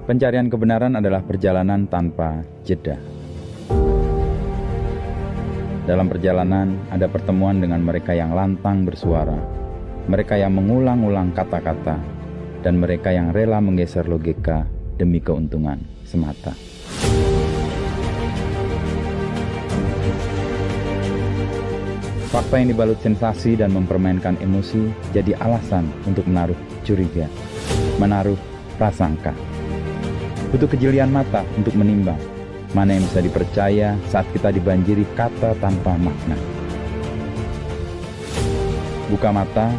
Pencarian kebenaran adalah perjalanan tanpa jeda. Dalam perjalanan, ada pertemuan dengan mereka yang lantang bersuara, mereka yang mengulang-ulang kata-kata, dan mereka yang rela menggeser logika demi keuntungan semata. Fakta yang dibalut sensasi dan mempermainkan emosi jadi alasan untuk menaruh curiga, menaruh prasangka. Butuh kejelian mata untuk menimbang mana yang bisa dipercaya saat kita dibanjiri kata tanpa makna. Buka mata,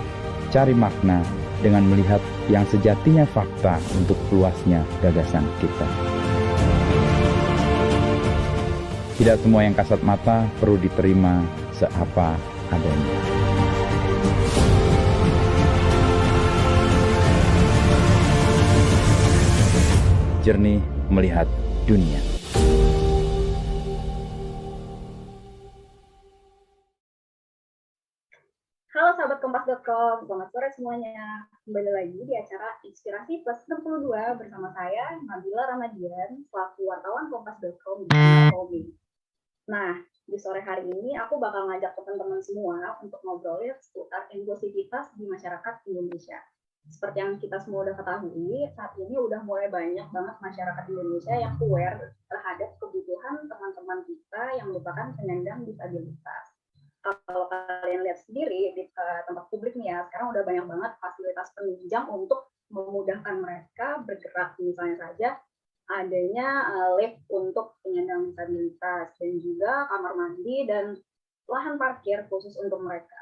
cari makna dengan melihat yang sejatinya fakta untuk luasnya gagasan kita. Tidak semua yang kasat mata perlu diterima seapa adanya. Jernih melihat dunia. Halo sahabat kompas.com, selamat sore semuanya. Kembali lagi di acara Inspirasi Plus 62 bersama saya, Nabila Ramadian, selaku wartawan kompas.com di Kompas. Nah, di sore hari ini aku bakal ngajak teman-teman semua untuk ngobrolin seputar inklusivitas di masyarakat Indonesia. Seperti yang kita semua udah ketahui, saat ini udah mulai banyak banget masyarakat Indonesia yang aware terhadap kebutuhan teman-teman kita yang merupakan penyandang disabilitas. Kalau kalian lihat sendiri di tempat publik nih ya, sekarang udah banyak banget fasilitas penunjang untuk memudahkan mereka bergerak. Misalnya saja adanya lift untuk penyandang disabilitas dan juga kamar mandi dan lahan parkir khusus untuk mereka.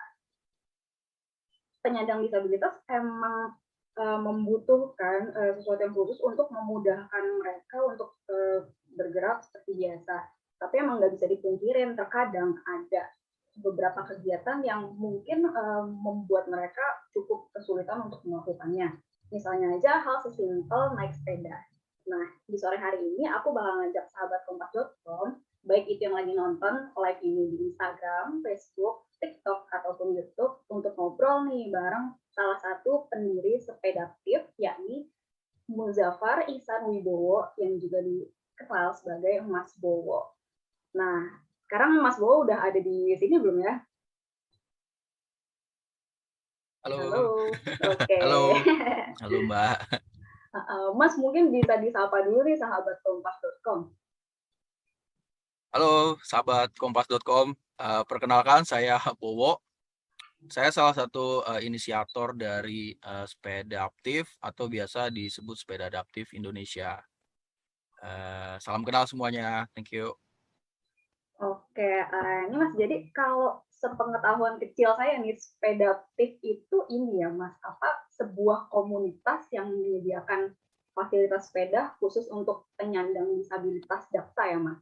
Penyandang disabilitas emang membutuhkan sesuatu yang khusus untuk memudahkan mereka untuk bergerak seperti biasa. Tapi emang nggak bisa dipungkirin, terkadang ada beberapa kegiatan yang mungkin membuat mereka cukup kesulitan untuk melakukannya. Misalnya aja hal sesimpel naik sepeda. Nah, di sore hari ini aku bakal ngajak sahabat kompas.com, baik itu yang lagi nonton live ini di Instagram, Facebook, TikTok, ataupun YouTube, untuk ngobrol nih bareng salah satu pendiri Sepedaptif, yakni Muzaffar Ihsan Wibowo, yang juga dikenal sebagai Mas Bowo. Nah, sekarang Mas Bowo udah ada di sini belum ya? Halo. Oke. Halo Mbak. Mas mungkin bisa disapa dulu nih sahabat kompas.com. Halo sahabat kompas.com. Perkenalkan saya Bowo. Saya salah satu inisiator dari Sepedaptif atau biasa disebut Sepedaptif Indonesia. Salam kenal semuanya. Thank you. Oke, ini Mas, jadi kalau sepengetahuan kecil saya nih, Sepedaptif itu ini ya Mas, sebuah komunitas yang menyediakan fasilitas sepeda khusus untuk penyandang disabilitas daksa ya Mas?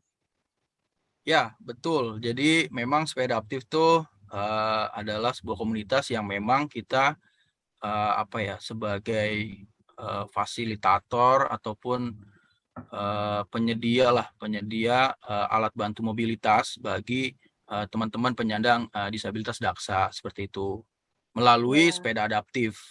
Ya, betul. Jadi memang Sepedaptif itu adalah sebuah komunitas yang memang kita sebagai fasilitator ataupun penyedia alat bantu mobilitas bagi teman-teman penyandang disabilitas daksa seperti itu melalui sepeda adaptif.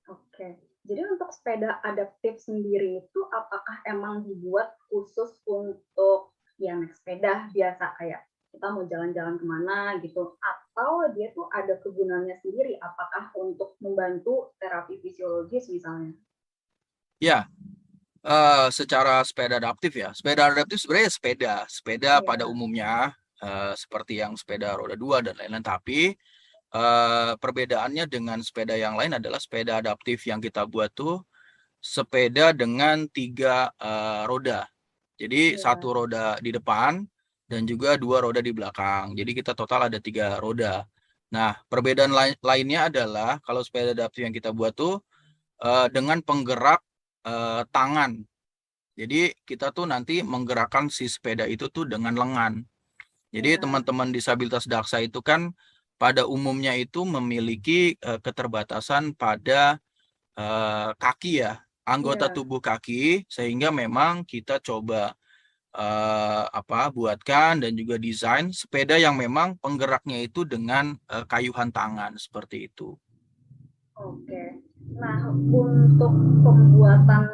Oke, jadi untuk sepeda adaptif sendiri itu apakah emang dibuat khusus untuk yang naik sepeda biasa kayak kita mau jalan-jalan kemana gitu, atau dia tuh ada kegunaannya sendiri, apakah untuk membantu terapi fisiologis misalnya? Ya, secara sepeda adaptif ya, sepeda adaptif sebenarnya sepeda pada umumnya seperti yang sepeda roda 2 dan lain-lain, tapi perbedaannya dengan sepeda yang lain adalah sepeda adaptif yang kita buat tuh sepeda dengan 3 roda. Jadi 1 roda di depan dan juga 2 roda di belakang. Jadi kita total ada 3 roda. Nah, perbedaan lainnya adalah kalau sepeda adaptif yang kita buat tuh dengan penggerak tangan. Jadi kita tuh nanti menggerakkan si sepeda itu tuh dengan lengan. Jadi teman-teman disabilitas daksa itu kan pada umumnya itu memiliki keterbatasan pada kaki ya, anggota tubuh kaki, sehingga memang kita coba buatkan dan juga desain sepeda yang memang penggeraknya itu dengan kayuhan tangan seperti itu. Oke. Nah, untuk pembuatan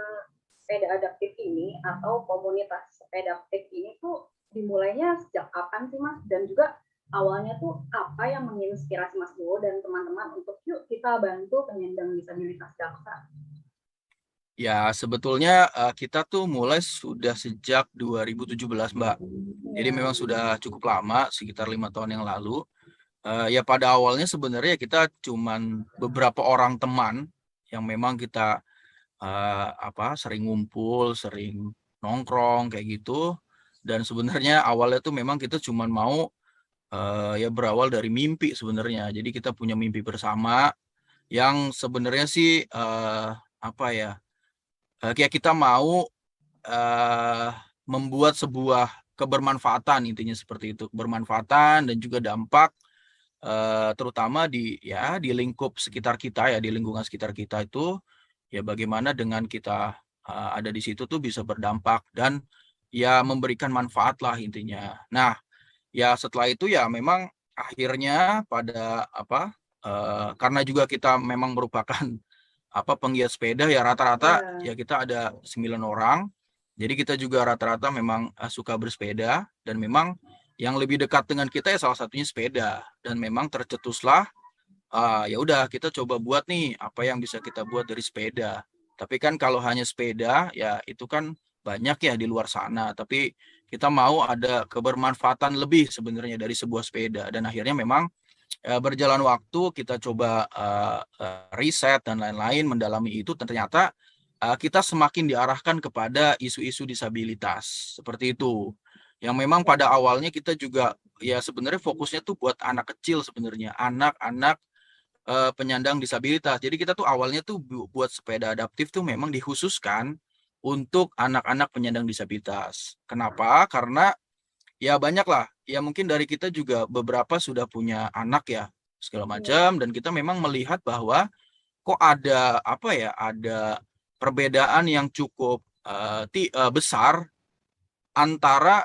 sepeda adaptif ini atau komunitas sepeda adaptif ini tuh dimulainya sejak kapan sih Mas? Dan juga awalnya tuh apa yang menginspirasi Mas Bowo dan teman-teman untuk yuk kita bantu penyandang disabilitas Jaksa? Ya, sebetulnya kita tuh mulai sudah sejak 2017, Mbak. Jadi memang sudah cukup lama, sekitar 5 tahun yang lalu. Ya pada awalnya sebenarnya kita cuman beberapa orang teman yang memang kita sering ngumpul, sering nongkrong kayak gitu. Dan sebenarnya awalnya tuh memang kita cuman mau ya berawal dari mimpi sebenarnya. Jadi kita punya mimpi bersama yang sebenarnya sih kayak kita mau membuat sebuah kebermanfaatan, intinya seperti itu, bermanfaatan dan juga dampak terutama di lingkup sekitar kita ya, di lingkungan sekitar kita itu ya bagaimana dengan kita ada di situ tuh bisa berdampak dan ya memberikan manfaat lah intinya. Nah, ya setelah itu ya memang akhirnya pada karena juga kita memang merupakan penggiat sepeda ya rata-rata ya kita ada 9 orang. Jadi kita juga rata-rata memang suka bersepeda dan memang yang lebih dekat dengan kita ya salah satunya sepeda dan memang tercetuslah ya udah kita coba buat nih apa yang bisa kita buat dari sepeda. Tapi kan kalau hanya sepeda ya itu kan banyak ya di luar sana, tapi kita mau ada kebermanfaatan lebih sebenarnya dari sebuah sepeda dan akhirnya memang berjalan waktu kita coba riset dan lain-lain mendalami itu ternyata kita semakin diarahkan kepada isu-isu disabilitas seperti itu yang memang pada awalnya kita juga ya sebenarnya fokusnya tuh buat anak kecil sebenarnya anak-anak penyandang disabilitas. Jadi kita tuh awalnya tuh buat sepeda adaptif tuh memang dikhususkan untuk anak-anak penyandang disabilitas. Kenapa? Karena ya banyak lah. Ya mungkin dari kita juga beberapa sudah punya anak ya segala macam dan kita memang melihat bahwa kok ada ada perbedaan yang cukup besar antara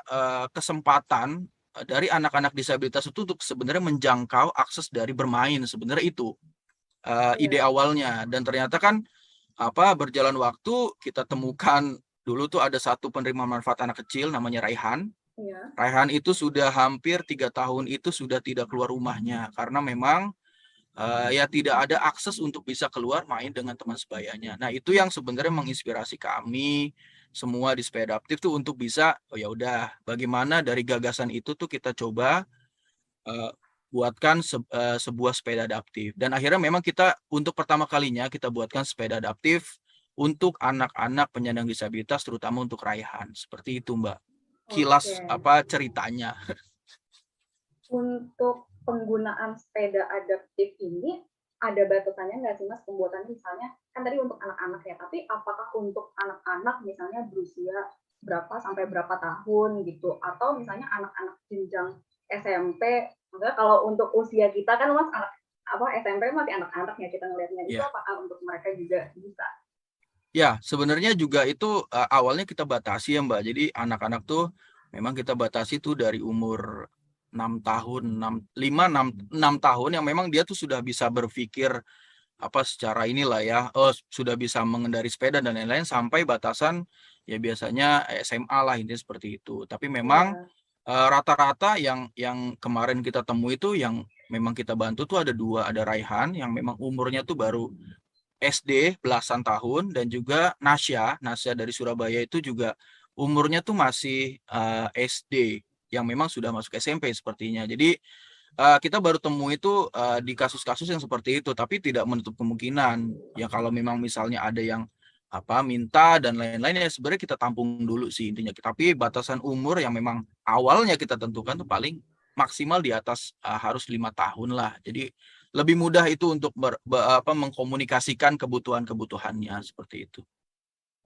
kesempatan dari anak-anak disabilitas itu untuk sebenarnya menjangkau akses dari bermain sebenarnya itu ide awalnya dan ternyata kan berjalan waktu kita temukan dulu tuh ada satu penerima manfaat anak kecil namanya Raihan. Raihan itu sudah hampir 3 tahun itu sudah tidak keluar rumahnya karena memang ya tidak ada akses untuk bisa keluar main dengan teman sebayanya. Nah itu yang sebenarnya menginspirasi kami semua di sepeda adaptif tuh untuk bisa ya udah bagaimana dari gagasan itu tuh kita coba buatkan sebuah sepeda adaptif dan akhirnya memang kita untuk pertama kalinya kita buatkan sepeda adaptif untuk anak-anak penyandang disabilitas terutama untuk Raihan seperti itu Mbak. Kilas ceritanya. Untuk penggunaan sepeda adaptif ini ada batasannya nggak sih Mas pembuatannya misalnya kan tadi untuk anak-anak ya tapi apakah untuk anak-anak misalnya berusia berapa sampai berapa tahun gitu atau misalnya anak-anak jenjang SMP maksudnya kalau untuk usia kita kan Mas SMP masih anak-anak ya kita ngelihatnya itu apakah untuk mereka juga bisa? Ya, sebenarnya juga itu awalnya kita batasi ya Mbak. Jadi anak-anak tuh memang kita batasi tuh dari umur 6 tahun, 6 tahun yang memang dia tuh sudah bisa berpikir secara inilah ya, sudah bisa mengendari sepeda dan lain-lain sampai batasan ya biasanya SMA lah intinya seperti itu. Tapi memang rata-rata yang kemarin kita temui itu yang memang kita bantu tuh ada 2, ada Raihan yang memang umurnya tuh baru SD belasan tahun dan juga Nasya dari Surabaya itu juga umurnya tuh masih SD yang memang sudah masuk SMP sepertinya. Jadi kita baru temu itu di kasus-kasus yang seperti itu, tapi tidak menutup kemungkinan ya kalau memang misalnya ada yang minta dan lain-lain ya sebenarnya kita tampung dulu sih intinya. Tapi batasan umur yang memang awalnya kita tentukan tuh paling maksimal di atas harus 5 tahun lah. Jadi lebih mudah itu untuk mengkomunikasikan kebutuhan-kebutuhannya seperti itu.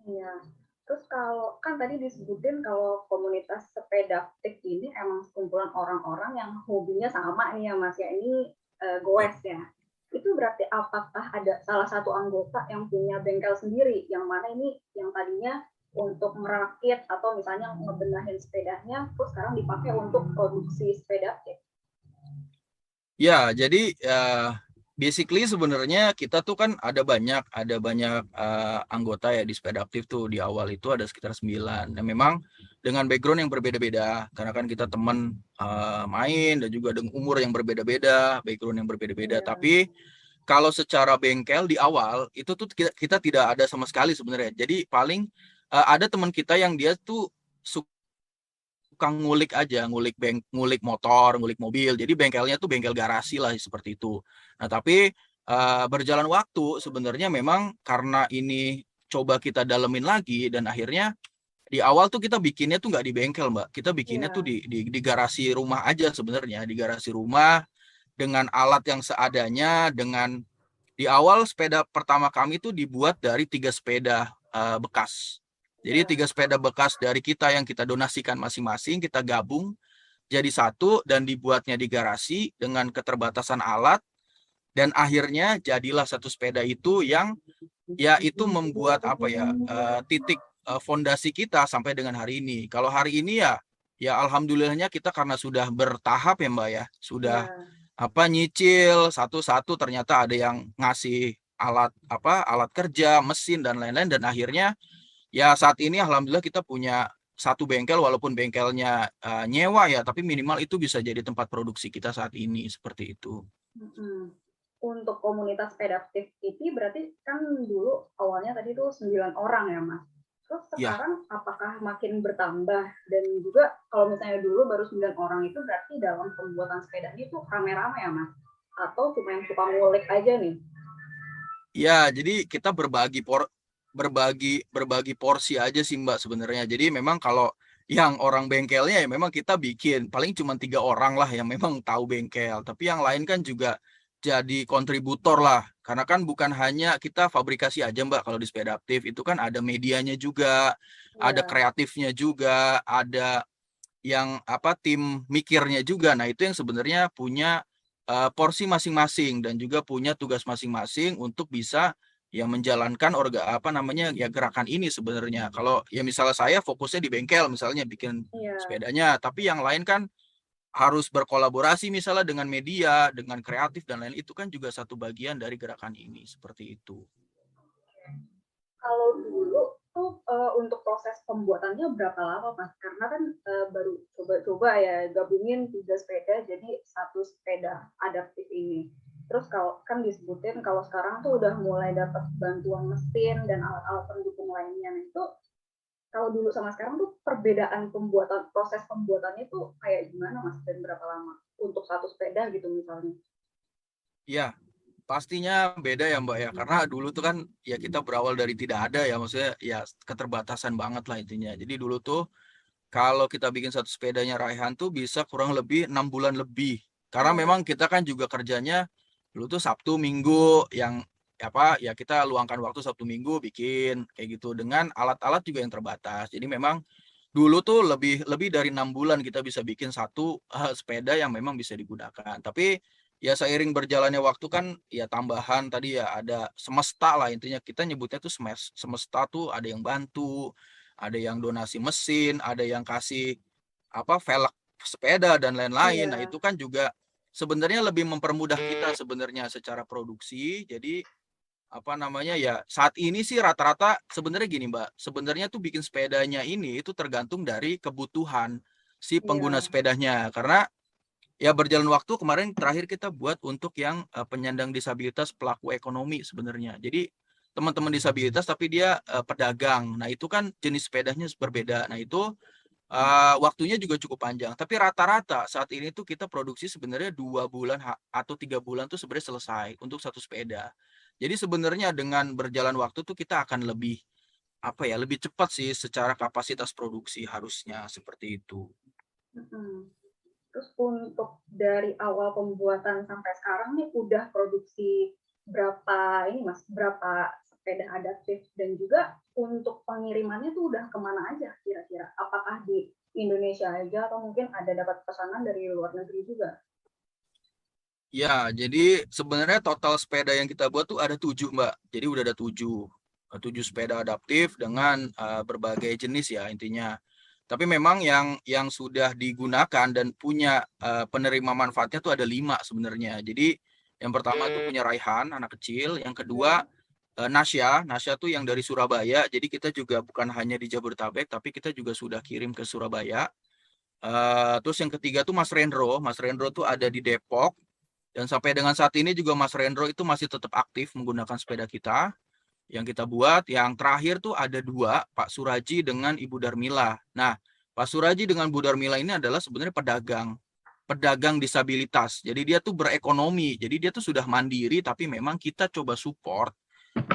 Iya. Terus kalau kan tadi disebutin kalau komunitas sepeda aktif ini emang sekumpulan orang-orang yang hobinya sama nih ya Mas ya ini goes ya. Itu berarti apakah ada salah satu anggota yang punya bengkel sendiri yang mana ini yang tadinya untuk merakit atau misalnya ngebenahin sepedanya terus sekarang dipakai untuk produksi sepeda aktif? Ya, jadi basically sebenarnya kita tuh kan ada banyak anggota ya di Sepeda Aktif tuh. Di awal itu ada sekitar 9. Dan memang dengan background yang berbeda-beda, karena kan kita teman main dan juga dengan umur yang berbeda-beda, background yang berbeda-beda. Tapi kalau secara bengkel di awal itu tuh kita tidak ada sama sekali sebenarnya. Jadi paling ada teman kita yang dia tuh suka ngulik aja, ngulik motor, ngulik mobil. Jadi bengkelnya tuh bengkel garasi lah seperti itu. Nah, tapi berjalan waktu sebenarnya memang karena ini coba kita dalemin lagi, dan akhirnya di awal tuh kita bikinnya tuh nggak di bengkel, Mbak. Kita bikinnya tuh di garasi rumah aja sebenarnya, di garasi rumah dengan alat yang seadanya. Dengan di awal sepeda pertama kami tuh dibuat dari 3 sepeda bekas. Jadi 3 sepeda bekas dari kita yang kita donasikan masing-masing, kita gabung jadi satu dan dibuatnya di garasi dengan keterbatasan alat, dan akhirnya jadilah satu sepeda itu yang ya itu membuat titik fondasi kita sampai dengan hari ini. Kalau hari ini ya alhamdulillahnya kita karena sudah bertahap ya Mbak ya, sudah nyicil satu-satu, ternyata ada yang ngasih alat kerja, mesin dan lain-lain, dan akhirnya ya saat ini alhamdulillah kita punya satu bengkel, walaupun bengkelnya nyewa ya, tapi minimal itu bisa jadi tempat produksi kita saat ini seperti itu. Untuk komunitas sepeda aktif ini berarti kan dulu awalnya tadi tuh 9 orang ya Mas. Terus sekarang apakah makin bertambah? Dan juga kalau misalnya dulu baru 9 orang itu berarti dalam pembuatan sepeda itu rame-rame ya Mas? Atau cuma yang suka ngulik aja nih? Ya, jadi kita berbagi porsi aja sih Mbak sebenarnya. Jadi memang kalau yang orang bengkelnya ya memang kita bikin paling cuma 3 orang lah yang memang tahu bengkel, tapi yang lain kan juga jadi kontributor lah, karena kan bukan hanya kita fabrikasi aja Mbak. Kalau di Sepeda Aktif itu kan ada medianya juga, ada kreatifnya juga, ada yang tim mikirnya juga. Nah, itu yang sebenarnya punya porsi masing-masing dan juga punya tugas masing-masing untuk bisa ya menjalankan gerakan ini sebenarnya. Kalau ya misalnya saya fokusnya di bengkel misalnya bikin sepedanya, tapi yang lain kan harus berkolaborasi misalnya dengan media, dengan kreatif dan lain, itu kan juga satu bagian dari gerakan ini seperti itu. Kalau dulu tuh untuk proses pembuatannya berapa lama Mas? Karena kan baru coba-coba ya gabungin 3 sepeda jadi satu sepeda adaptif ini. Terus kalau kan disebutin kalau sekarang tuh udah mulai dapat bantuan mesin dan alat-alat pendukung lainnya. Nah, itu kalau dulu sama sekarang tuh perbedaan proses pembuatannya tuh kayak gimana Mas, dan berapa lama untuk satu sepeda gitu misalnya? Ya, pastinya beda ya Mbak ya, karena dulu tuh kan ya kita berawal dari tidak ada ya, maksudnya ya keterbatasan banget lah intinya. Jadi dulu tuh kalau kita bikin satu sepedanya Raihan tuh bisa kurang lebih 6 bulan lebih. Karena memang kita kan juga kerjanya dulu tuh Sabtu Minggu, yang ya kita luangkan waktu Sabtu Minggu bikin kayak gitu dengan alat-alat juga yang terbatas. Jadi memang dulu tuh lebih dari 6 bulan kita bisa bikin satu sepeda yang memang bisa digunakan. Tapi ya seiring berjalannya waktu kan ya tambahan tadi ya ada semesta lah, intinya kita nyebutnya tuh semesta tuh ada yang bantu, ada yang donasi mesin, ada yang kasih velg sepeda dan lain-lain. Nah, itu kan juga sebenarnya lebih mempermudah kita sebenarnya secara produksi. Jadi ya saat ini sih rata-rata sebenarnya gini Mbak, sebenarnya tuh bikin sepedanya ini itu tergantung dari kebutuhan si pengguna sepedanya. Karena ya berjalan waktu kemarin terakhir kita buat untuk yang penyandang disabilitas pelaku ekonomi sebenarnya. Jadi teman-teman disabilitas tapi dia pedagang. Nah, itu kan jenis sepedanya berbeda. Nah, itu waktunya juga cukup panjang. Tapi rata-rata saat ini tuh kita produksi sebenarnya 2 bulan atau 3 bulan tuh sebenarnya selesai untuk satu sepeda. Jadi sebenarnya dengan berjalan waktu tuh kita akan lebih lebih cepat sih secara kapasitas produksi, harusnya seperti itu. Terus untuk dari awal pembuatan sampai sekarang nih udah produksi berapa sepeda adaptif, dan juga untuk pengirimannya tuh udah kemana aja kira-kira? Apakah di Indonesia aja atau mungkin ada dapat pesanan dari luar negeri juga? Ya, jadi sebenarnya total sepeda yang kita buat tuh ada 7 Mbak. Jadi udah ada 7 sepeda adaptif dengan berbagai jenis ya intinya. Tapi memang yang sudah digunakan dan punya penerima manfaatnya tuh ada 5 sebenarnya. Jadi Yang pertama tuh punya Raihan, anak kecil. Yang kedua Nasya tuh yang dari Surabaya. Jadi kita juga bukan hanya di Jabodetabek, tapi kita juga sudah kirim ke Surabaya. Terus yang ketiga tuh Mas Rendro. Mas Rendro tuh ada di Depok. Dan sampai dengan saat ini juga Mas Rendro itu masih tetap aktif menggunakan sepeda kita yang kita buat. Yang terakhir tuh ada dua, Pak Suraji dengan Ibu Darmila. Nah, Pak Suraji dengan Bu Darmila ini adalah sebenarnya pedagang disabilitas. Jadi dia tuh berekonomi. Jadi dia tuh sudah mandiri, tapi memang kita coba support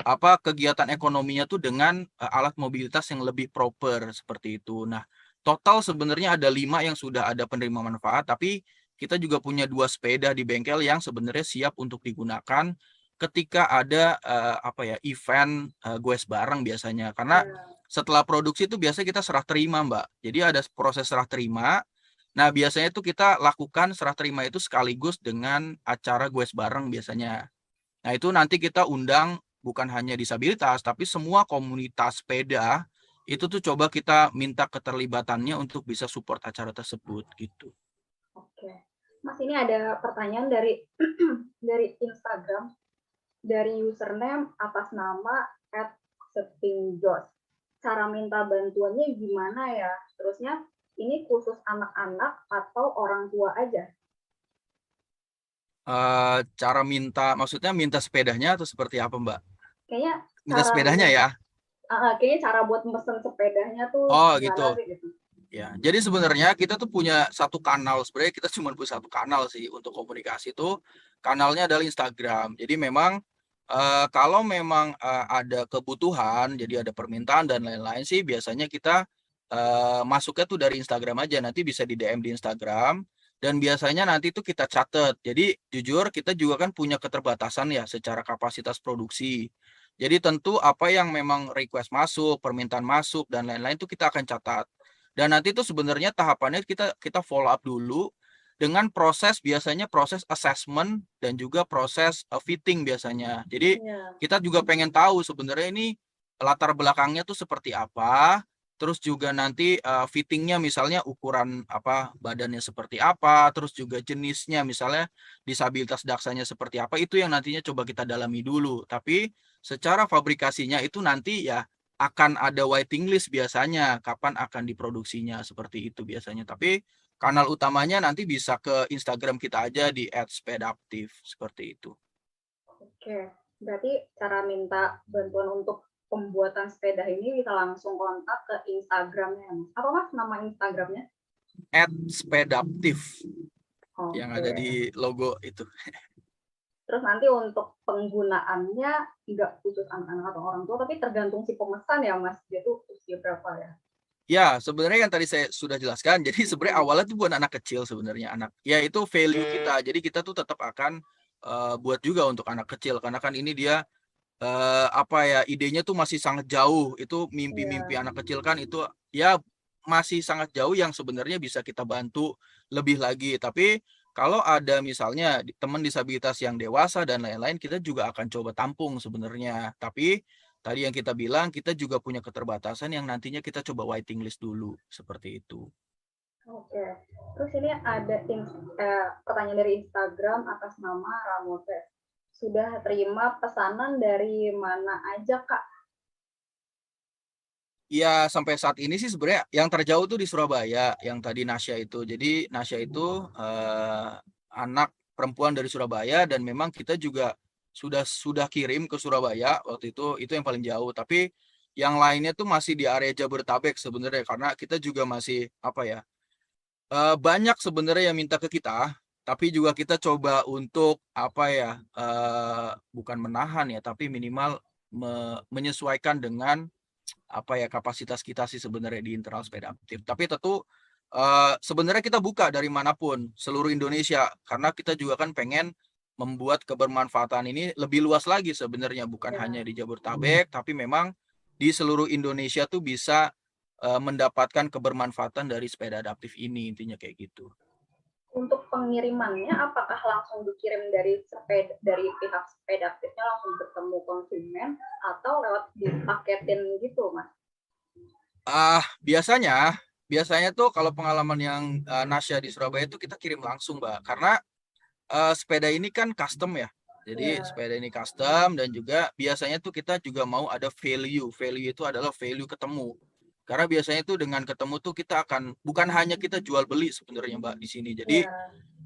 apa kegiatan ekonominya tuh dengan alat mobilitas yang lebih proper seperti itu. Nah, total sebenarnya ada 5 yang sudah ada penerima manfaat, tapi kita juga punya 2 sepeda di bengkel yang sebenarnya siap untuk digunakan ketika ada event goes bareng biasanya. Karena setelah produksi itu biasanya kita serah terima, Mbak. Jadi ada proses serah terima. Nah, biasanya itu kita lakukan serah terima itu sekaligus dengan acara goes bareng biasanya. Nah, itu nanti kita undang bukan hanya disabilitas, tapi semua komunitas sepeda, itu tuh coba kita minta keterlibatannya untuk bisa support acara tersebut, gitu. Oke. Mas, ini ada pertanyaan dari dari Instagram, dari username atas nama @sepingjos. Cara minta bantuannya gimana ya? Terusnya, ini khusus anak-anak atau orang tua aja? Cara maksudnya minta sepedanya atau seperti apa, Mbak? Kayaknya Minta sepedanya ya? Kayaknya cara buat mesen sepedanya tuh Gitu. sih gitu. Ya, jadi sebenarnya kita tuh punya satu kanal, sebenarnya kita cuma punya satu kanal sih untuk komunikasi itu, kanalnya adalah Instagram. Jadi memang kalau memang ada kebutuhan, jadi ada permintaan dan lain-lain sih, biasanya kita masuknya tuh dari Instagram aja, nanti bisa di DM di Instagram, dan biasanya nanti tuh kita catat. Jadi jujur kita juga kan punya keterbatasan ya secara kapasitas produksi. Jadi tentu apa yang memang request masuk, permintaan masuk, dan lain-lain tuh kita akan catat. Dan nanti itu sebenarnya tahapannya kita follow up dulu dengan biasanya proses assessment dan juga proses fitting biasanya. Jadi kita juga pengen tahu sebenarnya ini latar belakangnya tuh seperti apa, terus juga nanti fittingnya misalnya ukuran badannya seperti apa, terus juga jenisnya misalnya disabilitas daksanya seperti apa, itu yang nantinya coba kita dalami dulu. Tapi secara fabrikasinya itu nanti ya akan ada waiting list biasanya, kapan akan diproduksinya, seperti itu biasanya. Tapi kanal utamanya nanti bisa ke Instagram kita aja di @sepedaptif, seperti itu. Oke, berarti cara minta bantuan untuk pembuatan sepeda ini bisa langsung kontak ke Instagramnya. Apa Mas nama Instagramnya? @sepedaptif, yang ada di logo itu. Terus nanti untuk penggunaannya nggak khusus anak-anak atau orang tua, tapi tergantung si pemesan ya Mas, dia tuh usia berapa ya? Ya, sebenarnya yang tadi saya sudah jelaskan, jadi sebenarnya awalnya tuh bukan anak kecil sebenarnya, ya itu value kita. Jadi kita tuh tetap akan buat juga untuk anak kecil, karena kan ini dia idenya tuh masih sangat jauh. Itu mimpi-mimpi anak kecil kan itu ya masih sangat jauh yang sebenarnya bisa kita bantu lebih lagi. Tapi kalau ada misalnya teman disabilitas yang dewasa dan lain-lain, kita juga akan coba tampung sebenarnya. Tapi tadi yang kita bilang, kita juga punya keterbatasan yang nantinya kita coba waiting list dulu, seperti itu. Oke, terus ini ada pertanyaan dari Instagram atas nama Ramote. Sudah terima pesanan dari mana aja, Kak? Ya, sampai saat ini sih sebenarnya yang terjauh tuh di Surabaya, yang tadi Nasya itu. Jadi Nasya itu anak perempuan dari Surabaya, dan memang kita juga sudah kirim ke Surabaya waktu itu yang paling jauh. Tapi yang lainnya tuh masih di area Jabodetabek sebenarnya, karena kita juga masih banyak sebenarnya yang minta ke kita, tapi juga kita coba untuk bukan menahan ya, tapi minimal menyesuaikan dengan kapasitas kita sih sebenarnya di internal sepeda aktif. Tapi tentu sebenarnya kita buka dari manapun seluruh Indonesia, karena kita juga kan pengen membuat kebermanfaatan ini lebih luas lagi sebenarnya, bukan hanya di Jabodetabek, tapi memang di seluruh Indonesia tuh bisa mendapatkan kebermanfaatan dari sepeda adaptif ini, intinya kayak gitu. Untuk pengirimannya apakah langsung dikirim dari pihak sepeda aktifnya langsung bertemu konsumen atau lewat dipaketin gitu, Mas? Biasanya tuh kalau pengalaman yang Nasya di Surabaya itu kita kirim langsung, Mbak. Karena sepeda ini kan custom ya. Jadi Iya. sepeda ini custom dan juga biasanya tuh kita juga mau ada value. Value itu adalah value ketemu. Karena biasanya tuh dengan ketemu tuh kita akan bukan hanya kita jual beli sebenarnya Mbak di sini. Jadi Iya.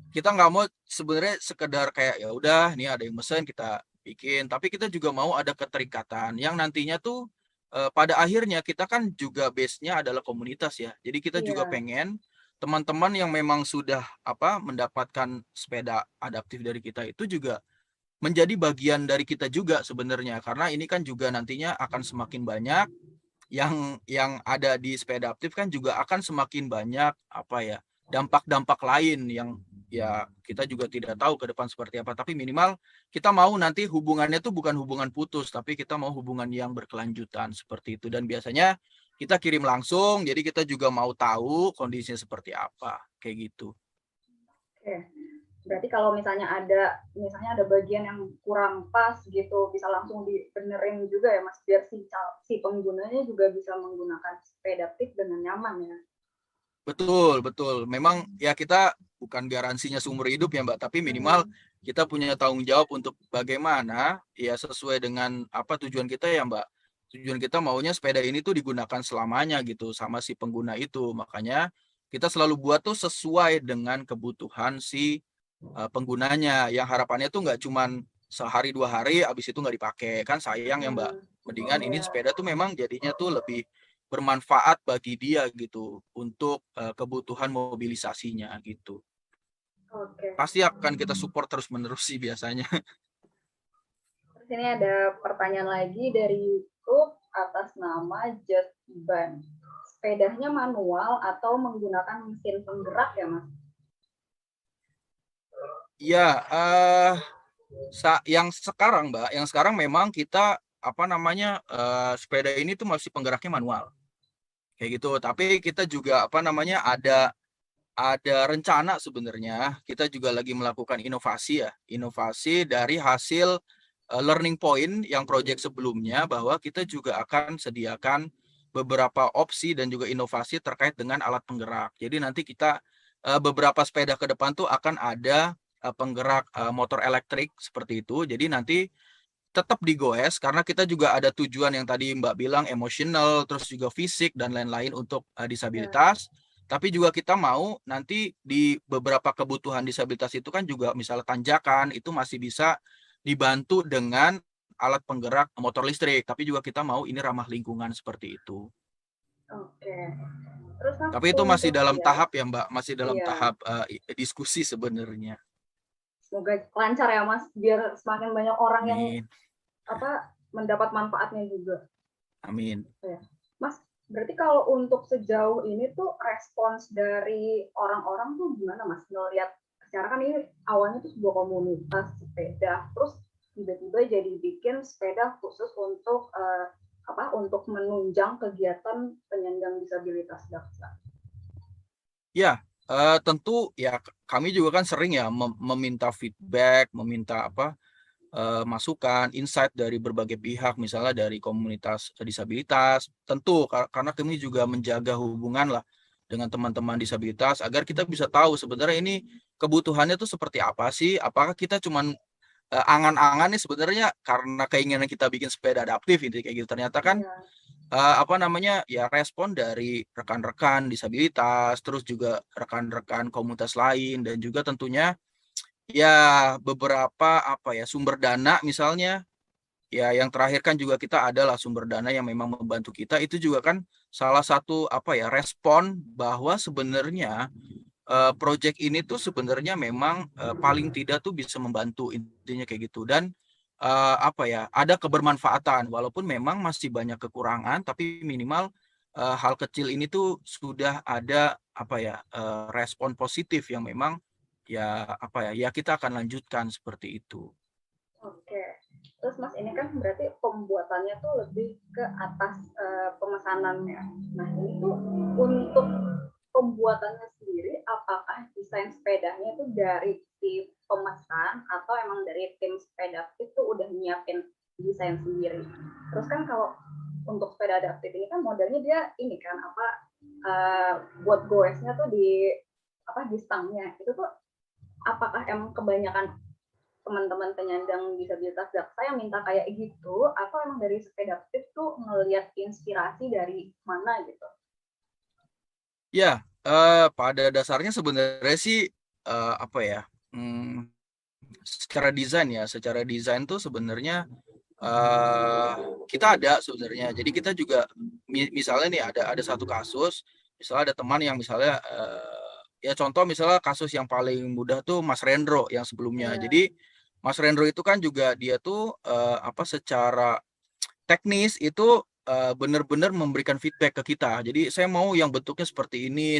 kita nggak mau sebenarnya sekedar kayak ya udah nih ada yang mesen kita bikin, tapi kita juga mau ada keterikatan yang nantinya tuh pada akhirnya kita kan juga base-nya adalah komunitas ya. Jadi kita juga Iya. pengen teman-teman yang memang sudah mendapatkan sepeda adaptif dari kita itu juga menjadi bagian dari kita juga sebenarnya, karena ini kan juga nantinya akan semakin banyak yang ada di sepeda adaptif kan juga akan semakin banyak dampak-dampak lain yang ya kita juga tidak tahu ke depan seperti apa, tapi minimal kita mau nanti hubungannya tuh bukan hubungan putus, tapi kita mau hubungan yang berkelanjutan seperti itu. Dan biasanya kita kirim langsung, jadi kita juga mau tahu kondisinya seperti apa kayak gitu. Oke. Berarti kalau misalnya ada bagian yang kurang pas gitu, bisa langsung dibenerin juga ya Mas, biar si penggunanya juga bisa menggunakan sepeda adaptif dengan nyaman ya. Betul, betul. Memang ya kita bukan garansinya seumur hidup ya Mbak, tapi minimal kita punya tanggung jawab untuk bagaimana ya sesuai dengan apa tujuan kita ya Mbak. Tujuan kita maunya sepeda ini tuh digunakan selamanya gitu sama si pengguna itu. Makanya kita selalu buat tuh sesuai dengan kebutuhan si penggunanya. Yang harapannya tuh nggak cuman sehari 2 hari habis itu nggak dipakai. Kan sayang ya Mbak. Mendingan ini Iya. sepeda tuh memang jadinya tuh lebih bermanfaat bagi dia gitu untuk kebutuhan mobilisasinya gitu. Oke. Pasti akan kita support terus-menerus sih biasanya. Terus ini ada pertanyaan lagi dari YouTube atas nama Just Ban. Sepedanya manual atau menggunakan mesin penggerak ya Mas? Ya, yang sekarang Mbak, yang sekarang memang kita sepeda ini tuh masih penggeraknya manual. Kayak gitu. Tapi kita juga ada rencana sebenarnya kita juga lagi melakukan inovasi ya, inovasi dari hasil learning point yang project sebelumnya, bahwa kita juga akan sediakan beberapa opsi dan juga inovasi terkait dengan alat penggerak. Jadi nanti kita beberapa sepeda ke depan tuh akan ada penggerak motor elektrik seperti itu. Jadi nanti tetap digoes karena kita juga ada tujuan yang tadi Mbak bilang emosional, terus juga fisik dan lain-lain untuk disabilitas. Tapi juga kita mau nanti di beberapa kebutuhan disabilitas itu kan juga misalnya tanjakan itu masih bisa dibantu dengan alat penggerak motor listrik. Tapi juga kita mau ini ramah lingkungan seperti itu. Oke. Terus Mas, Tapi itu masih untuk dalam tahap ya Mbak, masih dalam iya, tahap diskusi sebenarnya. semoga lancar ya Mas, biar semakin banyak orang yang Amin. mendapat manfaatnya juga. Amin. Ya. Mas, berarti kalau untuk sejauh ini tuh respons dari orang-orang tuh gimana Mas? Ngelihat secara kan ini awalnya tuh sebuah komunitas sepeda, terus tiba-tiba jadi bikin sepeda khusus untuk untuk menunjang kegiatan penyandang disabilitas daksa. Ya, tentu ya kami juga kan sering ya meminta feedback, meminta masukan, insight dari berbagai pihak, misalnya dari komunitas disabilitas. Tentu karena kami juga menjaga hubungan lah dengan teman-teman disabilitas agar kita bisa tahu sebenarnya ini kebutuhannya tuh seperti apa sih? Apakah kita cuman angan-angan nih sebenarnya karena keinginan kita bikin sepeda adaptif ini kayak gitu. Ternyata kan Iya. ya respon dari rekan-rekan disabilitas, terus juga rekan-rekan komunitas lain, dan juga tentunya ya beberapa sumber dana misalnya. Ya yang terakhir kan juga kita adalah sumber dana yang memang membantu kita, itu juga kan salah satu respon bahwa sebenarnya project ini tuh sebenarnya memang paling tidak tuh bisa membantu, intinya kayak gitu. Dan ada kebermanfaatan walaupun memang masih banyak kekurangan, tapi minimal hal kecil ini tuh sudah ada respon positif yang memang ya kita akan lanjutkan seperti itu. Oke. Terus Mas, ini kan berarti pembuatannya tuh lebih ke atas pemesanannya. Nah, ini tuh untuk pembuatannya sendiri, apakah desain sepedanya itu dari si pemesan atau emang dari tim sepeda itu udah nyiapin desain sendiri? Terus kan kalau untuk sepeda adaptif ini kan modelnya dia ini kan buat goesnya tuh di stangnya itu tuh apakah emang kebanyakan teman-teman penyandang disabilitas daksa yang minta kayak gitu, atau emang dari sepeda aktif tuh ngelihat inspirasi dari mana gitu? Ya, pada dasarnya sebenarnya sih apa ya? Secara desain tuh sebenarnya eh kita ada sebenarnya. Jadi kita juga misalnya nih ada satu kasus, misalnya ada teman yang misalnya ya contoh misalnya kasus yang paling mudah tuh Mas Rendro yang sebelumnya. Iya. Jadi Mas Rendro itu kan juga dia tuh apa secara teknis itu benar-benar memberikan feedback ke kita. Jadi saya mau yang bentuknya seperti ini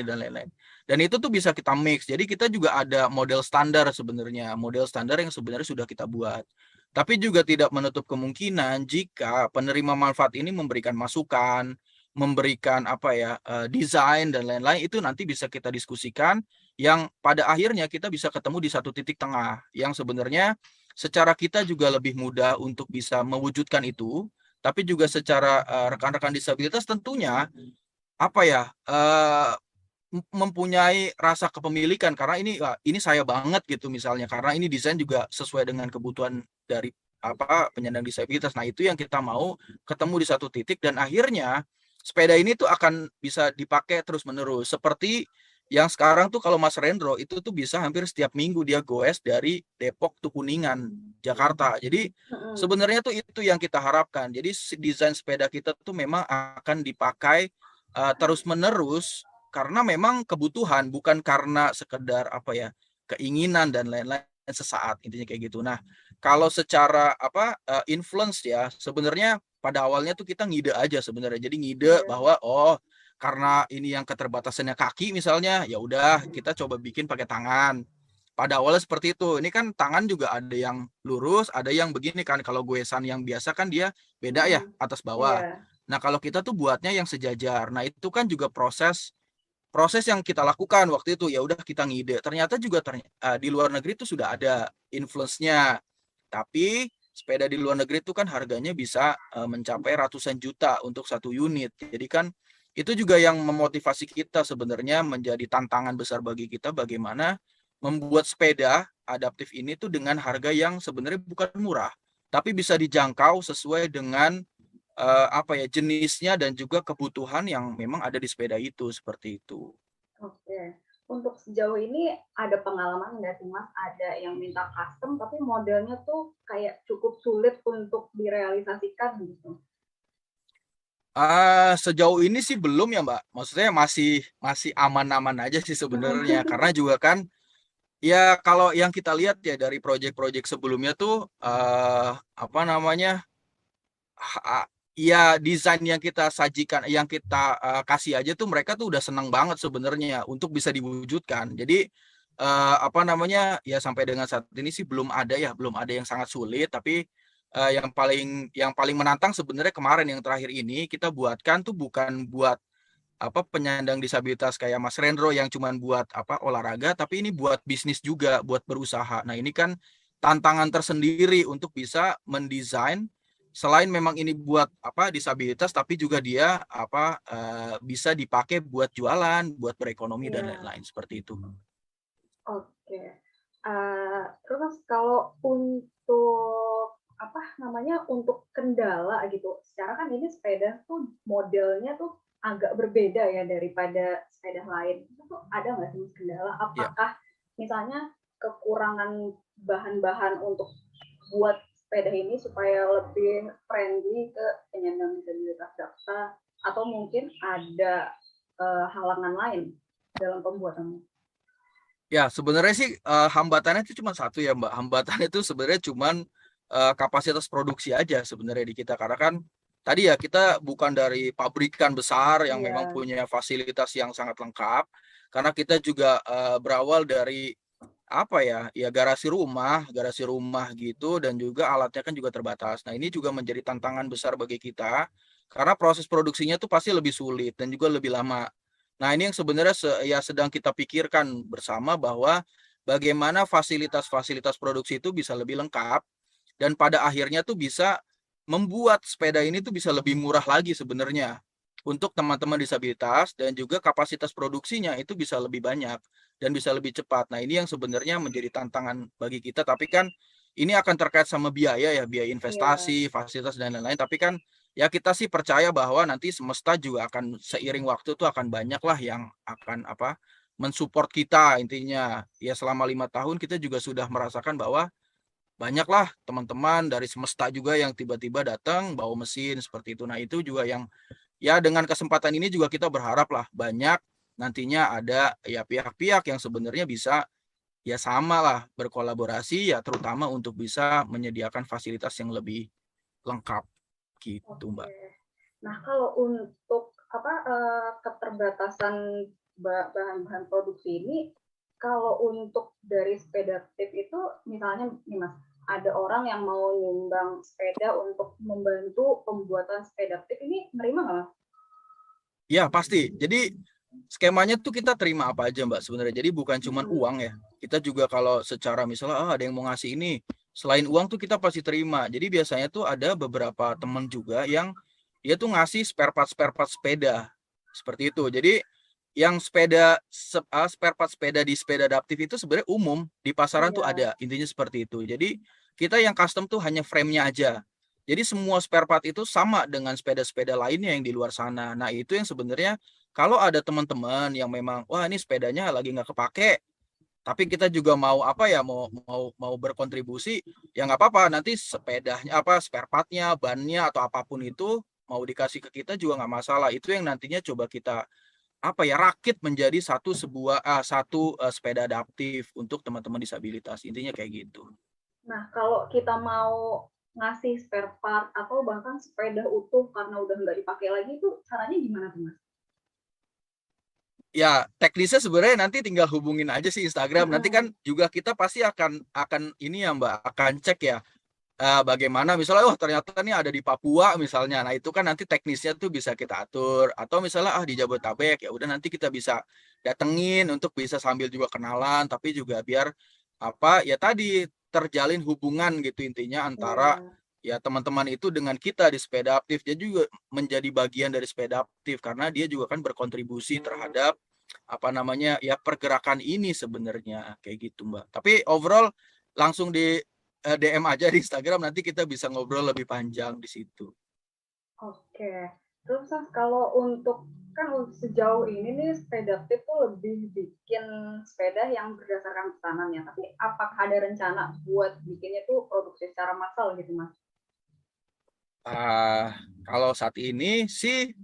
dan lain-lain. Dan itu tuh bisa kita mix. Jadi kita juga ada model standar sebenarnya, model standar yang sebenarnya sudah kita buat. Tapi juga tidak menutup kemungkinan jika penerima manfaat ini memberikan masukan, memberikan apa ya desain dan lain-lain, itu nanti bisa kita diskusikan yang pada akhirnya kita bisa ketemu di satu titik tengah yang sebenarnya secara kita juga lebih mudah untuk bisa mewujudkan itu, tapi juga secara rekan-rekan disabilitas tentunya apa ya mempunyai rasa kepemilikan karena ini saya banget gitu misalnya karena ini desain juga sesuai dengan kebutuhan dari apa penyandang disabilitas. Nah, itu yang kita mau ketemu di satu titik dan akhirnya sepeda ini tuh akan bisa dipakai terus-menerus. Seperti yang sekarang tuh kalau Mas Rendro itu tuh bisa hampir setiap minggu dia goes dari Depok tuh Kuningan, Jakarta. Jadi sebenarnya tuh itu yang kita harapkan. Jadi desain sepeda kita tuh memang akan dipakai terus-menerus karena memang kebutuhan bukan karena sekedar apa ya keinginan dan lain-lain sesaat intinya kayak gitu. Nah, kalau secara apa influence ya sebenarnya pada awalnya tuh kita ngide aja sebenarnya. Jadi ngide bahwa oh karena ini yang keterbatasannya kaki misalnya, ya udah kita coba bikin pakai tangan. Pada awalnya seperti itu. Ini kan tangan juga ada yang lurus, ada yang begini kan. Kalau goesan yang biasa kan dia beda ya atas bawah. Nah, kalau kita tuh buatnya yang sejajar. Nah, itu kan juga proses yang kita lakukan waktu itu. Ya udah kita ngide. Ternyata juga di luar negeri itu sudah ada influence-nya. Tapi sepeda di luar negeri itu kan harganya bisa mencapai ratusan juta untuk satu unit. Jadi kan itu juga yang memotivasi kita sebenarnya menjadi tantangan besar bagi kita bagaimana membuat sepeda adaptif ini tuh dengan harga yang sebenarnya bukan murah, tapi bisa dijangkau sesuai dengan apa ya jenisnya dan juga kebutuhan yang memang ada di sepeda itu seperti itu. Oke. Untuk sejauh ini ada pengalaman nggak sih Mas, ada yang minta custom tapi modelnya tuh kayak cukup sulit untuk direalisasikan gitu? Sejauh ini sih belum ya Mbak. Maksudnya masih aman-aman aja sih sebenarnya. Karena juga kan ya kalau yang kita lihat ya dari proyek-proyek sebelumnya tuh apa namanya ya desain yang kita sajikan, yang kita kasih aja tuh mereka tuh udah senang banget sebenarnya untuk bisa diwujudkan. Jadi apa namanya ya sampai dengan saat ini sih belum ada yang sangat sulit. Tapi yang paling menantang sebenarnya kemarin yang terakhir ini kita buatkan tuh bukan buat apa penyandang disabilitas kayak Mas Rendro yang cuman buat apa olahraga, tapi ini buat bisnis juga, buat berusaha. Nah, ini kan tantangan tersendiri untuk bisa mendesain selain memang ini buat apa disabilitas tapi juga dia apa bisa dipakai buat jualan, buat berekonomi dan lain-lain seperti itu. Oke. Terus kalau untuk apa namanya untuk kendala gitu, secara kan ini sepeda tuh modelnya tuh agak berbeda ya daripada sepeda lain. Itu tuh ada nggak sih kendala? Apakah misalnya kekurangan bahan-bahan untuk buat sepeda ini supaya lebih friendly ke penyandang disabilitas daksa, atau mungkin ada halangan lain dalam pembuatannya? Ya, sebenarnya sih hambatannya itu cuma satu ya, Mbak. Hambatannya itu sebenarnya cuma kapasitas produksi aja sebenarnya di kita. Karena kan tadi ya kita bukan dari pabrikan besar yang memang punya fasilitas yang sangat lengkap. Karena kita juga berawal dari apa ya garasi rumah gitu dan juga alatnya kan juga terbatas. Nah, ini juga menjadi tantangan besar bagi kita karena proses produksinya tuh pasti lebih sulit dan juga lebih lama. Nah, ini yang sebenarnya sedang kita pikirkan bersama bahwa bagaimana fasilitas-fasilitas produksi itu bisa lebih lengkap dan pada akhirnya tuh bisa membuat sepeda ini tuh bisa lebih murah lagi sebenarnya. untuk teman-teman disabilitas, dan juga kapasitas produksinya itu bisa lebih banyak dan bisa lebih cepat. Nah, ini yang sebenarnya menjadi tantangan bagi kita, tapi kan ini akan terkait sama biaya ya, biaya investasi, fasilitas dan lain-lain. Tapi kan ya kita sih percaya bahwa nanti semesta juga akan seiring waktu itu akan banyak lah yang akan mensupport kita. Intinya ya selama 5 tahun kita juga sudah merasakan bahwa banyaklah teman-teman dari semesta juga yang tiba-tiba datang bawa mesin seperti itu. Nah, itu juga yang ya dengan kesempatan ini juga kita berharap lah banyak nantinya ada ya pihak-pihak yang sebenarnya bisa ya sama lah berkolaborasi ya, terutama untuk bisa menyediakan fasilitas yang lebih lengkap gitu, Mbak. Nah, kalau untuk keterbatasan bahan-bahan produksi ini, kalau untuk dari sepeda tip itu, misalnya nih Mas, ada orang yang mau nyumbang sepeda untuk membantu pembuatan sepeda tip ini, nerima nggak Mas? Ya pasti. Jadi skemanya tuh kita terima apa aja Mbak sebenarnya. Jadi bukan cuma uang ya. Kita juga kalau secara misalnya ada yang mau ngasih ini, selain uang tuh kita pasti terima. Jadi biasanya tuh ada beberapa teman juga yang dia tuh ngasih spare part sepeda seperti itu. Jadi yang spare part sepeda di sepeda adaptif itu sebenarnya umum di pasaran tuh ada, intinya seperti itu. Jadi kita yang custom tuh hanya frame-nya aja. Jadi semua spare part itu sama dengan sepeda-sepeda lainnya yang di luar sana. Nah, itu yang sebenarnya kalau ada teman-teman yang memang wah ini sepedanya lagi nggak kepake, tapi kita juga mau mau berkontribusi, ya nggak apa-apa, nanti sepedanya spare partnya, bannya atau apapun itu mau dikasih ke kita juga nggak masalah. Itu yang nantinya coba kita rakit menjadi satu sepeda adaptif untuk teman-teman disabilitas. Intinya kayak gitu. Nah, kalau kita mau ngasih spare part atau bahkan sepeda utuh karena udah nggak dipakai lagi, itu caranya gimana tuh Mas? Ya teknisnya sebenarnya nanti tinggal hubungin aja sih Instagram. Nanti kan juga kita pasti akan ini ya Mbak, akan cek ya bagaimana misalnya ternyata nih ada di Papua misalnya. Nah, itu kan nanti teknisnya tuh bisa kita atur, atau misalnya di Jabodetabek ya udah nanti kita bisa datengin untuk bisa sambil juga kenalan, tapi juga biar ya tadi terjalin hubungan gitu intinya antara ya teman-teman itu dengan kita di sepeda aktif. Dia juga menjadi bagian dari sepeda aktif karena dia juga kan berkontribusi terhadap pergerakan ini sebenarnya kayak gitu Mbak. Tapi overall langsung di DM aja di Instagram, nanti kita bisa ngobrol lebih panjang di situ. Oke. Terus kalau untuk kan sejauh ini nih sepeda tip tuh lebih bikin sepeda yang berdasarkan pesanannya. Tapi apakah ada rencana buat bikinnya tuh produksi secara massal gitu Mas? Kalau saat ini sih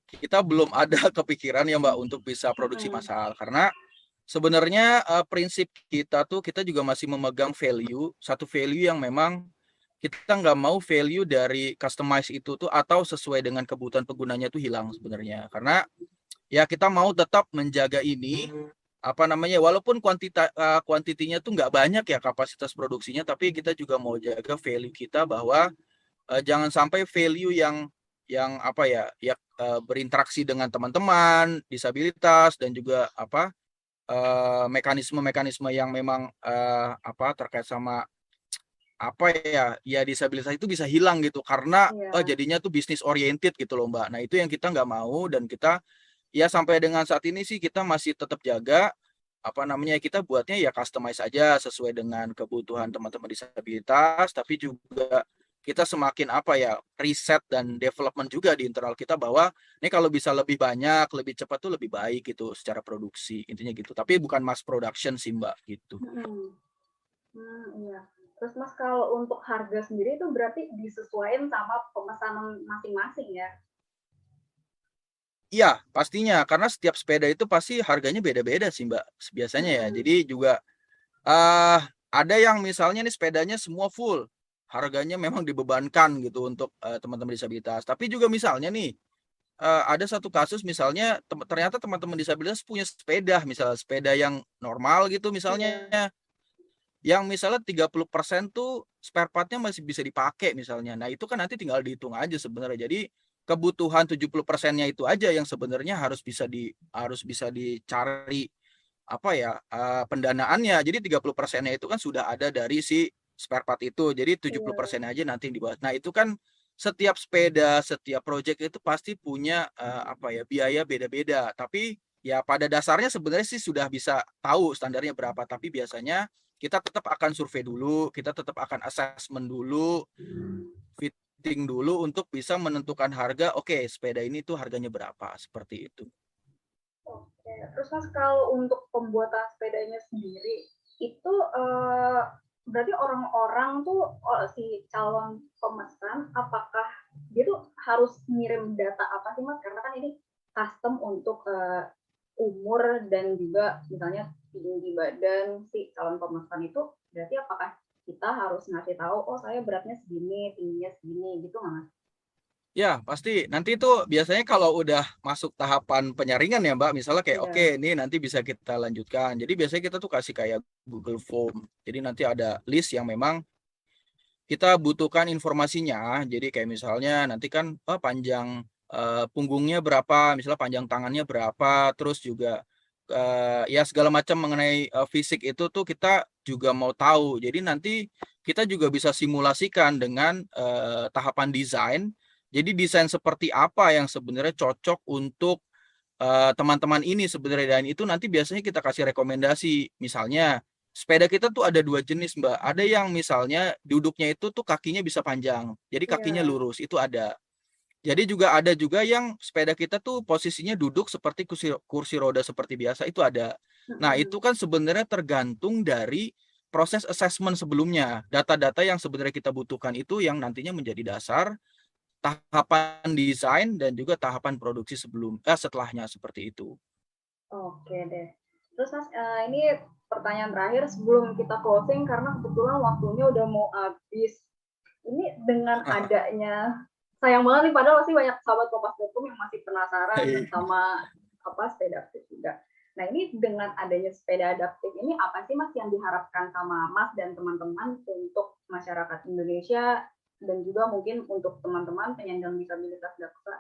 kita belum ada kepikiran ya Mbak untuk bisa produksi massal, karena sebenarnya prinsip kita tuh kita juga masih memegang satu value yang memang kita nggak mau value dari customize itu tuh atau sesuai dengan kebutuhan penggunanya tuh hilang sebenarnya, karena ya kita mau tetap menjaga ini walaupun kuantitinya tuh nggak banyak ya kapasitas produksinya, tapi kita juga mau jaga value kita bahwa jangan sampai value yang berinteraksi dengan teman-teman disabilitas dan juga mekanisme-mekanisme yang memang terkait sama disabilitas itu bisa hilang gitu, karena jadinya tuh bisnis oriented gitu loh Mbak. Nah, itu yang kita nggak mau, dan kita ya sampai dengan saat ini sih kita masih tetap jaga kita buatnya ya customize aja sesuai dengan kebutuhan teman-teman disabilitas, tapi juga kita semakin riset dan development juga di internal kita bahwa ini kalau bisa lebih banyak, lebih cepat tuh lebih baik gitu secara produksi, intinya gitu. Tapi bukan mass production sih Mbak gitu. Iya. Terus Mas kalau untuk harga sendiri itu berarti disesuaikan sama pemesanan masing-masing ya? Iya, pastinya karena setiap sepeda itu pasti harganya beda-beda sih Mbak biasanya ya. Jadi juga ada yang misalnya nih sepedanya semua full, harganya memang dibebankan gitu untuk teman-teman disabilitas. Tapi juga misalnya nih ada satu kasus misalnya ternyata teman-teman disabilitas punya sepeda, misalnya sepeda yang normal gitu misalnya, yang misalnya 30% tuh spare part-nya masih bisa dipakai misalnya. Nah, itu kan nanti tinggal dihitung aja sebenarnya. Jadi kebutuhan 70%-nya itu aja yang sebenarnya harus bisa dicari pendanaannya. Jadi 30%-nya itu kan sudah ada dari si spare part itu. Jadi 70% aja nanti yang dibuat. Nah, itu kan setiap sepeda, setiap project itu pasti punya biaya beda-beda. Tapi ya pada dasarnya sebenarnya sih sudah bisa tahu standarnya berapa. Tapi biasanya kita tetap akan survei dulu, kita tetap akan assessment dulu, fitting dulu untuk bisa menentukan harga. Oke, sepeda ini tuh harganya berapa, seperti itu. Oke, terus Mas kalau untuk pembuatan sepedanya sendiri itu berarti orang-orang tuh si calon pemesan apakah dia tuh harus ngirim data apa sih Mas? Karena kan ini custom untuk umur dan juga misalnya tinggi badan si calon pemesan itu, berarti apakah kita harus ngasih tahu oh saya beratnya segini, tingginya segini gitu nggak Mas? Ya, pasti. Nanti itu biasanya kalau udah masuk tahapan penyaringan ya, Mbak, misalnya kayak Iya. oke, ini nanti bisa kita lanjutkan. Jadi biasanya kita tuh kasih kayak Google Form. Jadi nanti ada list yang memang kita butuhkan informasinya. Jadi kayak misalnya nanti kan panjang punggungnya berapa, misalnya panjang tangannya berapa, terus juga ya segala macam mengenai fisik itu tuh kita juga mau tahu. Jadi nanti kita juga bisa simulasikan dengan tahapan desain. Jadi desain seperti apa yang sebenarnya cocok untuk teman-teman ini sebenarnya, dan itu nanti biasanya kita kasih rekomendasi. Misalnya sepeda kita tuh ada 2 jenis, Mbak. Ada yang misalnya duduknya itu tuh kakinya bisa panjang, jadi kakinya Iya. lurus, itu ada. Jadi juga ada juga yang sepeda kita tuh posisinya duduk seperti kursi roda seperti biasa, itu ada. Nah, itu kan sebenarnya tergantung dari proses assessment sebelumnya. Data-data yang sebenarnya kita butuhkan itu yang nantinya menjadi dasar tahapan desain dan juga tahapan produksi setelahnya, seperti itu. Oke deh. Terus Mas, ini pertanyaan terakhir sebelum kita closing karena kebetulan waktunya udah mau habis. Ini dengan adanya, sayang banget nih padahal masih banyak sahabat Kompas.com yang masih penasaran sama sepeda adaptif juga. Nah ini dengan adanya sepeda adaptif ini apa sih Mas yang diharapkan sama Mas dan teman-teman untuk masyarakat Indonesia dan juga mungkin untuk teman-teman penyandang disabilitas daksa?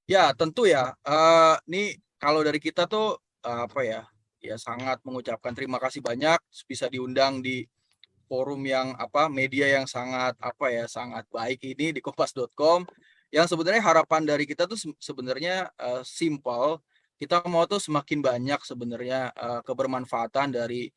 Ya, tentu ya. Ini kalau dari kita tuh ya sangat mengucapkan terima kasih banyak bisa diundang di forum yang media yang sangat sangat baik ini di kompas.com. Yang sebenarnya harapan dari kita tuh sebenarnya simple. Kita mau tuh semakin banyak sebenarnya kebermanfaatan dari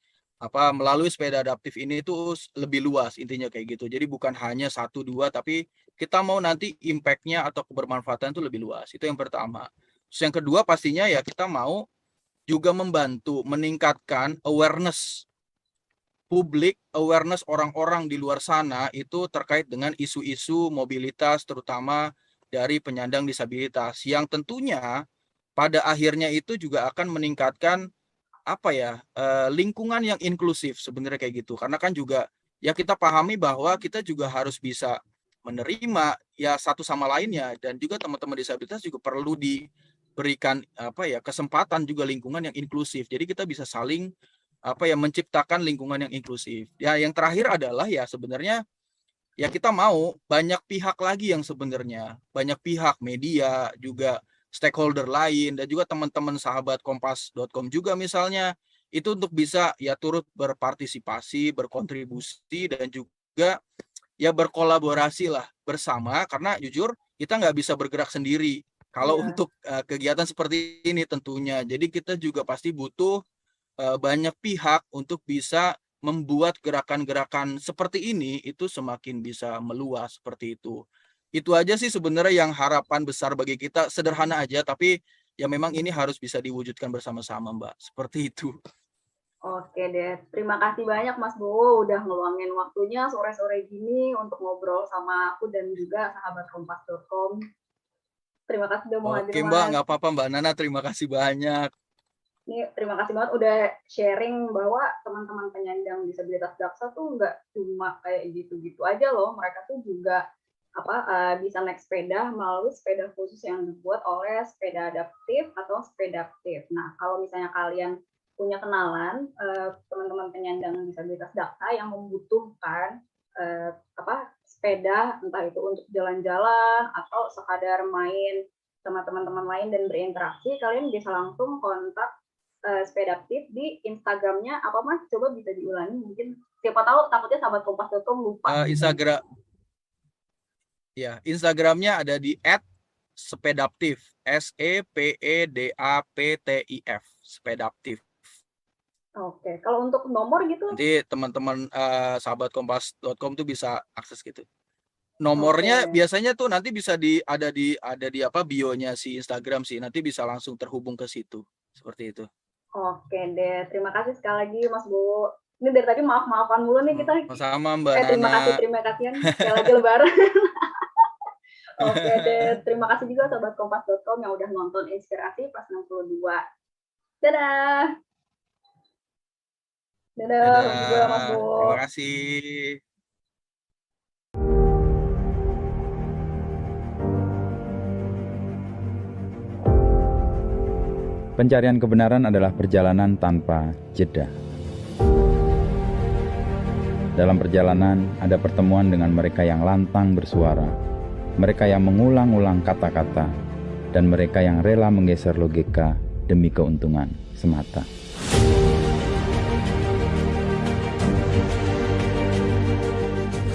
melalui sepeda adaptif ini tuh lebih luas, intinya kayak gitu. Jadi bukan hanya 1-2, tapi kita mau nanti impact-nya atau kebermanfaatan itu lebih luas. Itu yang pertama. Terus yang kedua pastinya ya kita mau juga membantu meningkatkan awareness publik, awareness orang-orang di luar sana itu terkait dengan isu-isu mobilitas terutama dari penyandang disabilitas yang tentunya pada akhirnya itu juga akan meningkatkan lingkungan yang inklusif sebenarnya kayak gitu. Karena kan juga ya kita pahami bahwa kita juga harus bisa menerima ya satu sama lainnya, dan juga teman-teman disabilitas juga perlu diberikan kesempatan juga lingkungan yang inklusif. Jadi kita bisa saling menciptakan lingkungan yang inklusif. Ya yang terakhir adalah ya sebenarnya ya kita mau banyak pihak lagi yang sebenarnya banyak pihak, media juga, stakeholder lain, dan juga teman-teman sahabat kompas.com juga misalnya itu untuk bisa ya turut berpartisipasi, berkontribusi, dan juga ya berkolaborasi lah bersama, karena jujur kita nggak bisa bergerak sendiri kalau untuk kegiatan seperti ini tentunya. Jadi kita juga pasti butuh banyak pihak untuk bisa membuat gerakan-gerakan seperti ini itu semakin bisa meluas seperti itu. Itu aja sih sebenarnya yang harapan besar bagi kita, sederhana aja tapi ya memang ini harus bisa diwujudkan bersama-sama, Mbak. Seperti itu. Oke deh, terima kasih banyak Mas Bowo udah ngeluangin waktunya sore-sore gini untuk ngobrol sama aku dan juga sahabat Kompas.com. Terima kasih udah mau hadir Oke, Mbak, Mas. nggak apa-apa Mbak Nana, terima kasih banyak. Ini terima kasih banget udah sharing bahwa teman-teman penyandang disabilitas daksa tuh nggak cuma kayak gitu-gitu aja loh, mereka tuh juga bisa naik sepeda melalui sepeda khusus yang dibuat oleh sepeda adaptif atau sepeda aktif. Nah, kalau misalnya kalian punya kenalan teman-teman penyandang disabilitas daksa yang membutuhkan sepeda, entah itu untuk jalan-jalan atau sekadar main sama teman-teman lain dan berinteraksi, kalian bisa langsung kontak sepeda aktif di Instagramnya apa Mas? Coba bisa diulangi mungkin. Siapa tahu takutnya sahabat Kompas.com lupa. Instagram Ya, Instagramnya ada di @sepedaptif, SEPEDAPTIF, sepedaptif. Oke, kalau untuk nomor gitu? Nanti teman-teman sahabat kompas.com tuh bisa akses gitu. Nomornya biasanya tuh nanti bisa ada di apa bionya si Instagram sih. Nanti bisa langsung terhubung ke situ. Seperti itu. Oke deh, terima kasih sekali lagi Mas Bu. Ini dari tadi maaf-maafan mulu nih kita. Sama Mbak terima Nana. kasih sekali lagi Lebaran. Oke deh, terima kasih juga sobat kompas.com yang udah nonton Inspirasi Plus 62. Dadah. Dadah, juga Mas Bu. Terima kasih. Pencarian kebenaran adalah perjalanan tanpa jeda. Dalam perjalanan ada pertemuan dengan mereka yang lantang bersuara, mereka yang mengulang-ulang kata-kata, dan mereka yang rela menggeser logika demi keuntungan semata.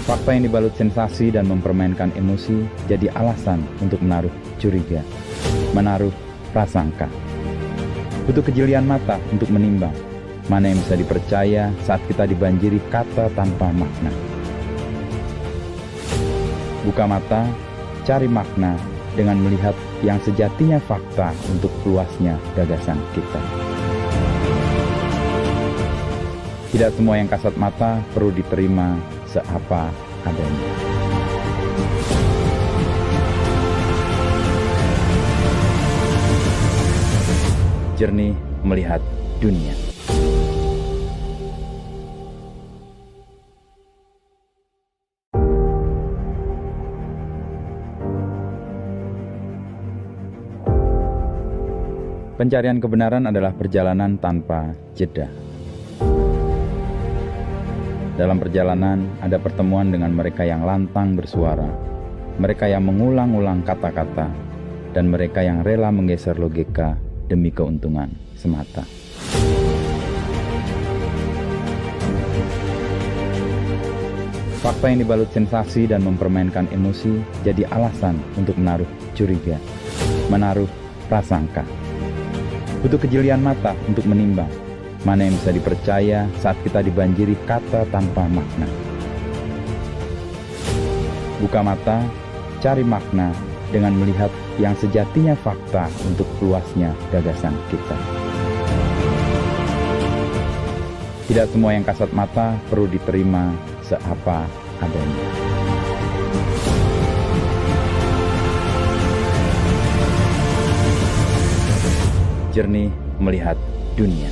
Fakta yang dibalut sensasi dan mempermainkan emosi jadi alasan untuk menaruh curiga, menaruh prasangka. Butuh kejelian mata untuk menimbang mana yang bisa dipercaya saat kita dibanjiri kata tanpa makna. Buka mata, cari makna dengan melihat yang sejatinya fakta untuk luasnya gagasan kita. Tidak semua yang kasat mata perlu diterima seapa adanya. Jernih melihat dunia. Pencarian kebenaran adalah perjalanan tanpa jeda. Dalam perjalanan ada pertemuan dengan mereka yang lantang bersuara, mereka yang mengulang-ulang kata-kata, dan mereka yang rela menggeser logika demi keuntungan semata. Fakta yang dibalut sensasi dan mempermainkan emosi jadi alasan untuk menaruh curiga, menaruh prasangka. Butuh kejelian mata untuk menimbang mana yang bisa dipercaya saat kita dibanjiri kata tanpa makna. Buka mata, cari makna dengan melihat yang sejatinya fakta untuk luasnya gagasan kita. Tidak semua yang kasat mata perlu diterima seapa adanya. Jernih melihat dunia.